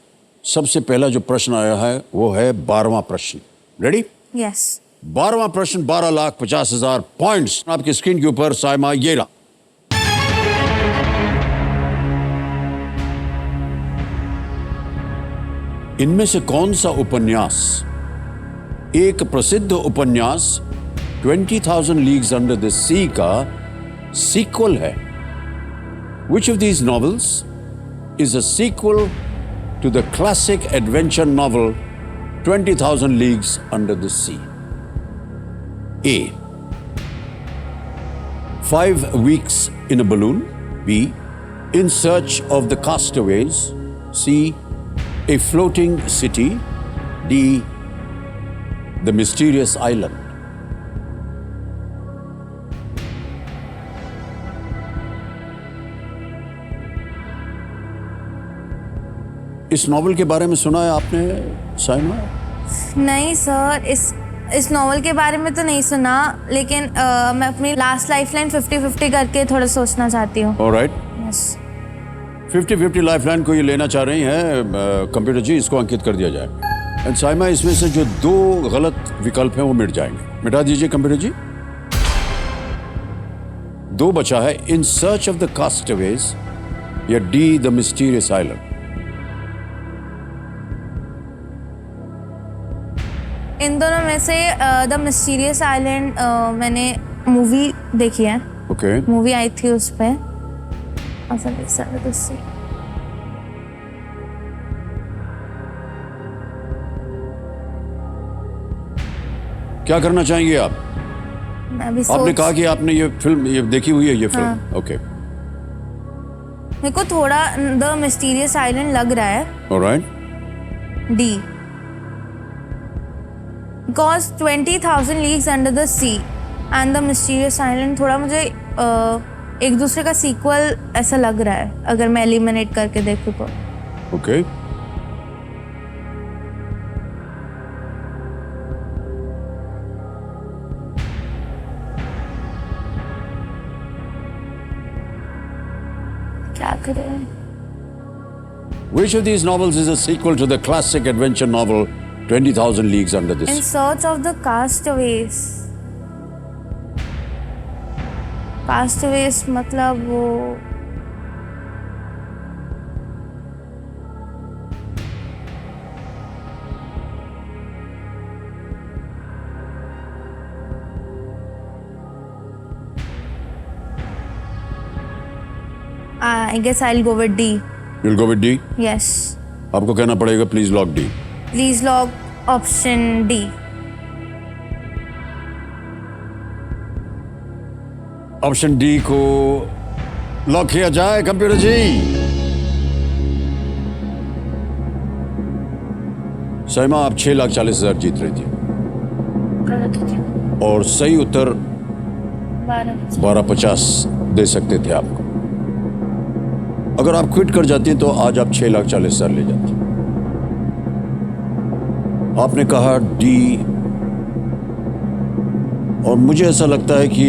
सबसे पहला जो प्रश्न आया है वो है 12वां प्रश्न. रेडी? यस. 12वां प्रश्न 12,50,000 पॉइंट्स आपकी स्क्रीन के ऊपर. साइमा, ये रहा. इनमें से कौन सा उपन्यास एक प्रसिद्ध उपन्यास 20,000 लीग्स अंडर द सी का सीक्वल है? Which of these novels is a sequel to the classic adventure novel 20,000 Leagues Under the Sea? A. 5 Weeks in a Balloon. B. In Search of the Castaways. C. A Floating City. D. The Mysterious Island. इस novel के बारे में सुना है आपने साइमा? नहीं sir, इस novel के बारे में तो नहीं सुना, लेकिन मैं अपनी लास्ट लाइफलाइन 50-50 करके थोड़ा सोचना चाहती हूँ। Alright, yes. 50-50 लाइफलाइन को ये लेना चाह रही हैं कंप्यूटर जी, इसको अंकित कर दिया जाए। एंड साइमा, इसमें से जो 2 गलत विकल्प हैं वो मिट जाएंगे। मिटा दीजिए कंप्यूटर जी। 2 बचा है, इन सर्च ऑफ द कास्टवेज या डी द मिस्टीरियस आइलैंड। इन दोनों में से द मिस्टीरियस आइलैंड मैंने मूवी देखी है। ओके, मूवी आई थी उस पे। क्या करना चाहेंगे आप? मैं भी आपने कहा कि आपने ये फिल्म ये देखी हुई है, ये फिल्म। हाँ। ओके, मेरे को थोड़ा द मिस्टीरियस आइलैंड लग रहा है। Alright, D, because 20,000 leagues under the sea and the mysterious island थोड़ा मुझे एक दूसरे का सीक्वल ऐसा लग रहा है, अगर मैं एलिमिनेट करके देखूँ तो। ओके, क्या करें? Which of these novels is a sequel to the classic adventure novel 20,000 Leagues Under the in Sea? Search of the castaways. Castaways मतलब वो I guess I'll go with D. You'll go with D? Yes. आपको कहना पड़ेगा please lock D. Please log option D. Option D को lock किया जाए computer जी। सैमा, आप 6,40,000 जीत रही थी और सही उत्तर 1250 दे सकते थे आपको। अगर आप क्विट कर जाती तो आज आप 6,40,000 ले जाती। आपने कहा डी, और मुझे ऐसा लगता है कि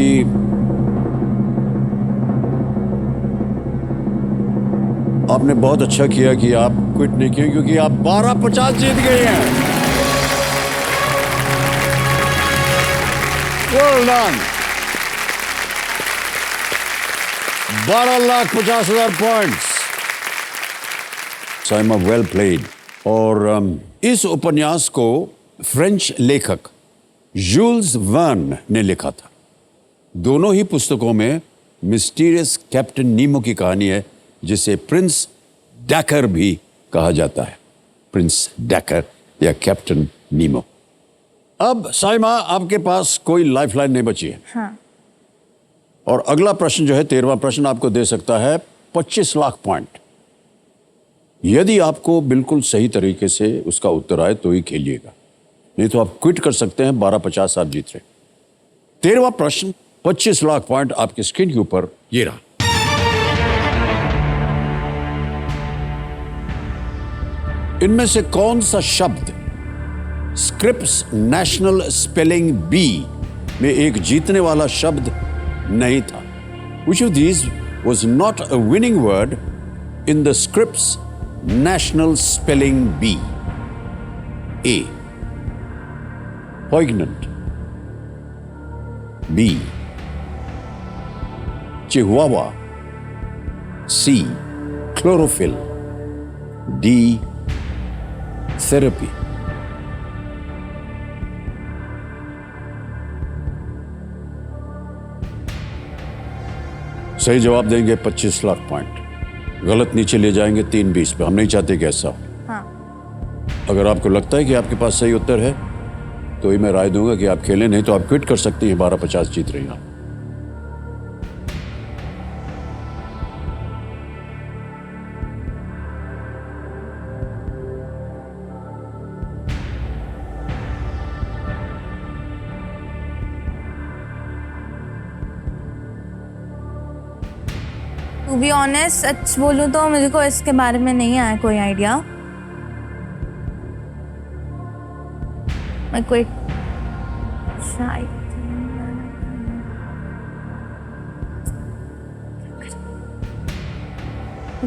आपने बहुत अच्छा किया कि आप क्विट नहीं किए, क्योंकि आप 1250 जीत गए हैं। Well done. 12,50,000 points. Saima, well played. और इस उपन्यास को फ्रेंच लेखक जूल्स वर्न ने लिखा था। दोनों ही पुस्तकों में मिस्टीरियस कैप्टन नीमो की कहानी है, जिसे प्रिंस डैकर भी कहा जाता है। प्रिंस डैकर या कैप्टन नीमो। अब साइमा, आपके पास कोई लाइफलाइन नहीं बची है। हाँ। और अगला प्रश्न जो है 13वां प्रश्न आपको दे सकता है 25 लाख पॉइंट। यदि आपको बिल्कुल सही तरीके से उसका उत्तर आए तो ही खेलिएगा, नहीं तो आप क्विट कर सकते हैं। 1250 आप जीत रहे। 13वां प्रश्न 25 लाख पॉइंट आपकी स्क्रीन के ऊपर ये रहा। इनमें से कौन सा शब्द स्क्रिप्स नेशनल स्पेलिंग बी में एक जीतने वाला शब्द नहीं था? Which of these was not a winning word in the Scripps National Spelling Bee? A. Poignant. B. Chihuahua. C. Chlorophyll. D. Therapy. सही जवाब देंगे 25 लाख पॉइंट, गलत नीचे ले जाएंगे 320 पे। हम नहीं चाहते कि ऐसा हो। हाँ। अगर आपको लगता है कि आपके पास सही उत्तर है तो ही मैं राय दूंगा कि आप खेलें, नहीं तो आप क्विट कर सकती हैं। 1250 जीत रही हैं। टू बी ऑनेस्ट सच बोलूं तो मुझे को इसके बारे में नहीं आया कोई आइडिया। मैं कोई शायद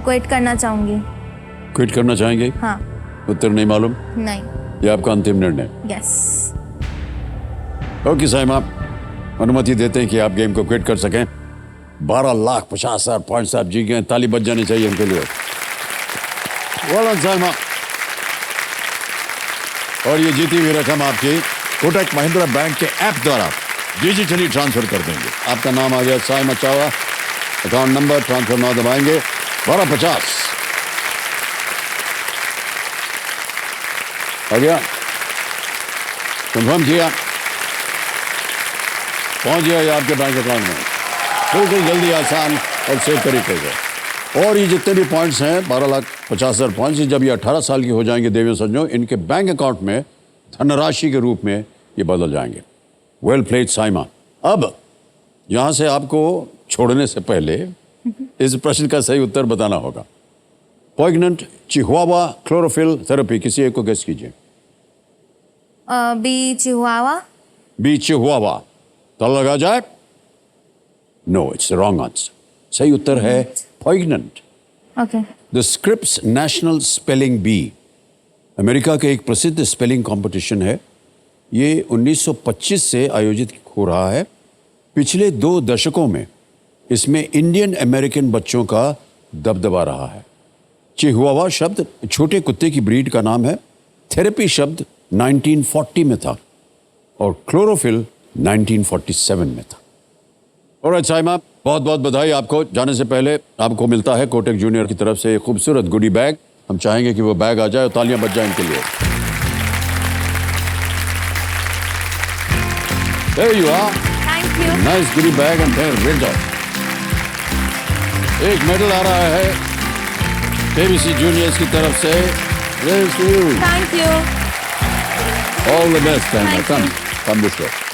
क्विट करना चाहूंगी। क्विट करना चाहेंगे? हाँ। उत्तर नहीं मालूम? नहीं। ये आपका अंतिम निर्णय? यस। ओके साइमा, अनुमति देते हैं कि आप गेम को क्विट कर सकें। 12,50,000 पॉइंट्स आप जीत गए। ताली बज जानी चाहिए इनके लिए। Well done Saima. और ये जीती हुई रकम आपकी कोटक महिंद्रा बैंक के ऐप द्वारा डिजिटली ट्रांसफर कर देंगे। आपका नाम आ गया साइमा चावा, अकाउंट नंबर ट्रांसफर नाउ दबाएंगे। 1250 आ गया, कंफर्म किया, पहुंच गया ये आपके बैंक अकाउंट में बिल्कुल जल्दी, आसान और सेफ तरीके से। और ये जितने भी पॉइंट्स हैं 12,50,000 पॉइंट्स, जब ये 18 साल की हो जाएंगे देवियों सज्जनों, इनके बैंक अकाउंट में धनराशि के रूप में ये बदल जाएंगे। Well played Saima. अब यहाँ से आपको छोड़ने से पहले इस प्रश्न का सही उत्तर बताना होगा। पोइग्नेंट चिहुआवा क्लोरोफिल थेरेपी, किसी एक को गेस कीजिए। B Chihuahua. B Chihuahua. ताला लगा जाए? No, it's wrong answer. सही उत्तर है poignant. Okay. The Scripps national spelling bee America के एक प्रसिद्ध स्पेलिंग कंपटीशन है। ये 1925 से आयोजित हो रहा है। पिछले 2 दशकों में इसमें इंडियन अमेरिकन बच्चों का दबदबा रहा है। चिहुआवा शब्द छोटे कुत्ते की ब्रीड का नाम है। थेरेपी शब्द 1940 में था और क्लोरोफिल 1947 में था। और साइमा, बहुत बहुत बधाई आपको। जाने से पहले आपको मिलता है कोटक जूनियर की तरफ से एक खूबसूरत गुडी बैग। हम चाहेंगे कि वो बैग आ जाए और तालियां बज जाएं इनके लिए। There you are. Thank you. Nice goodie bag and there, great job. एक मेडल आ रहा है केबीसी जूनियर्स की तरफ से। Thank you. All the best, Saima. Thank you. Come this way.